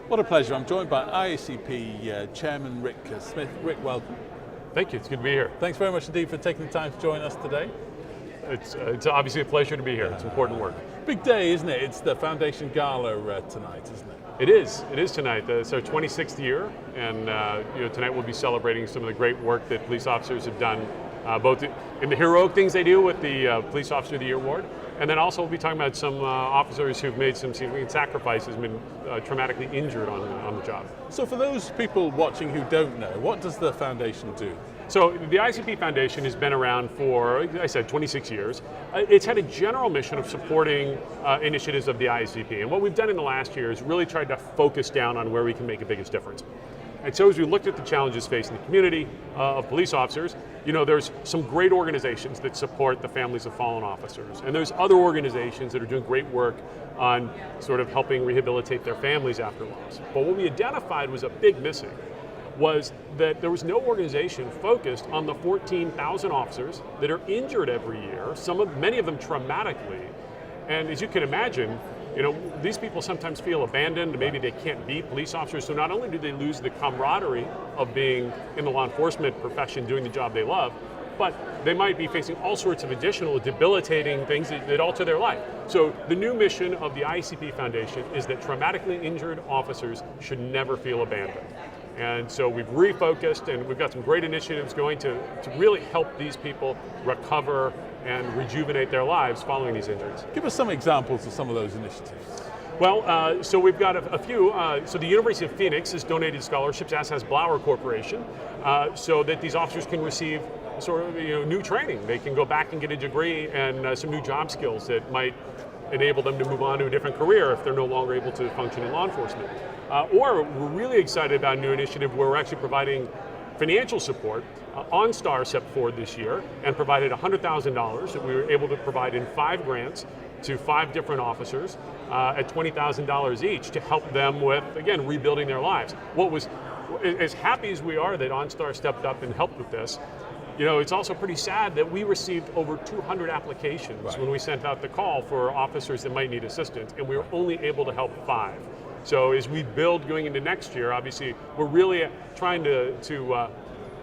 What a pleasure. I'm joined by IACP Chairman Rick Smith. Rick, welcome. Thank you, it's good to be here. Thanks very much indeed for taking the time to join us today. It's obviously a pleasure to be here. It's important work. Big day, isn't it? It's the Foundation Gala tonight, isn't it? It is tonight. It's our 26th year, and tonight we'll be celebrating some of the great work that police officers have done, both in the heroic things they do with the Police Officer of the Year Award, and then also we'll be talking about some officers who've made some significant sacrifices and been traumatically injured on the job. So for those people watching who don't know, what does the foundation do? So the IACP Foundation has been around for, like I said, 26 years. It's had a general mission of supporting initiatives of the IACP. And what we've done in the last year is really tried to focus down on where we can make the biggest difference. And so as we looked at the challenges facing the community of police officers, there's some great organizations that support the families of fallen officers. And there's other organizations that are doing great work on sort of helping rehabilitate their families after loss. But what we identified was a big missing was that there was no organization focused on the 14,000 officers that are injured every year, many of them traumatically. And as you can imagine, these people sometimes feel abandoned, maybe they can't be police officers, so not only do they lose the camaraderie of being in the law enforcement profession doing the job they love, but they might be facing all sorts of additional debilitating things that alter their life. So the new mission of the IACP Foundation is that traumatically injured officers should never feel abandoned. And so we've refocused, and we've got some great initiatives going to really help these people recover and rejuvenate their lives following these injuries. Give us some examples of some of those initiatives. Well, so we've got a few. So the University of Phoenix has donated scholarships, as has Blower Corporation, so that these officers can receive sort of new training. They can go back and get a degree and some new job skills that might enable them to move on to a different career if they're no longer able to function in law enforcement. Or we're really excited about a new initiative where we're actually providing financial support. OnStar stepped forward this year and provided $100,000 that we were able to provide in 5 grants to 5 different officers at $20,000 each to help them with, again, rebuilding their lives. As happy as we are that OnStar stepped up and helped with this, it's also pretty sad that we received over 200 applications when we sent out the call for officers that might need assistance, and we were only able to help 5. So as we build going into next year, obviously, we're really trying to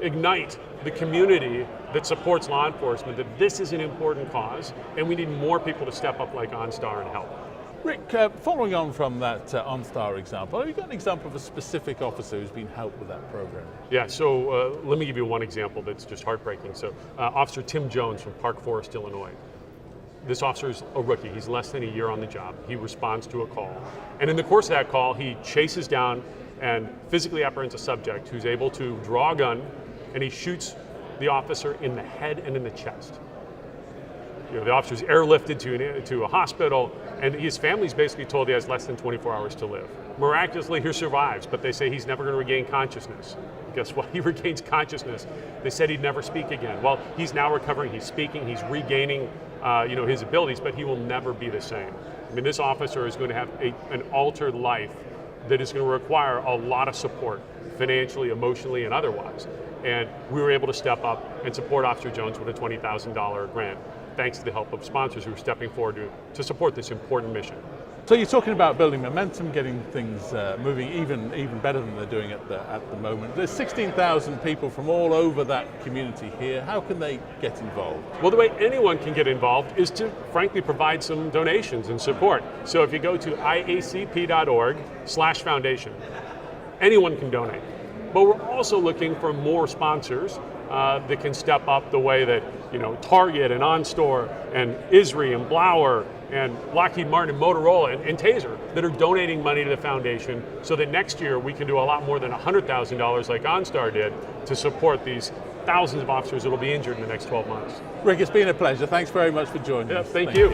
ignite the community that supports law enforcement, that this is an important cause, and we need more people to step up like OnStar and help. Rick, following on from that OnStar example, have you got an example of a specific officer who's been helped with that program? Yeah, so let me give you one example that's just heartbreaking. So Officer Tim Jones from Park Forest, Illinois. This officer's a rookie. He's less than a year on the job. He responds to a call. And in the course of that call, he chases down and physically apprehends a subject who's able to draw a gun, and he shoots the officer in the head and in the chest. The officer's airlifted to a hospital, and his family's basically told he has less than 24 hours to live. Miraculously, he survives, but they say he's never going to regain consciousness. Guess what? He regains consciousness. They said he'd never speak again. Well, he's now recovering, he's speaking, he's regaining his abilities, but he will never be the same. I mean, this officer is going to have an altered life that is going to require a lot of support, financially, emotionally, and otherwise. And we were able to step up and support Officer Jones with a $20,000 grant, thanks to the help of sponsors who are stepping forward to support this important mission. So you're talking about building momentum, getting things moving even better than they're doing at the moment. There's 16,000 people from all over that community here. How can they get involved? Well, the way anyone can get involved is to, frankly, provide some donations and support. So if you go to iacp.org/foundation, anyone can donate. But we're also looking for more sponsors that can step up the way that Target and OnStar and ISRI and Blower and Lockheed Martin and Motorola and TASER that are donating money to the foundation, so that next year we can do a lot more than $100,000 like OnStar did to support these thousands of officers that will be injured in the next 12 months. Rick, it's been a pleasure. Thanks very much for joining us. Thank you.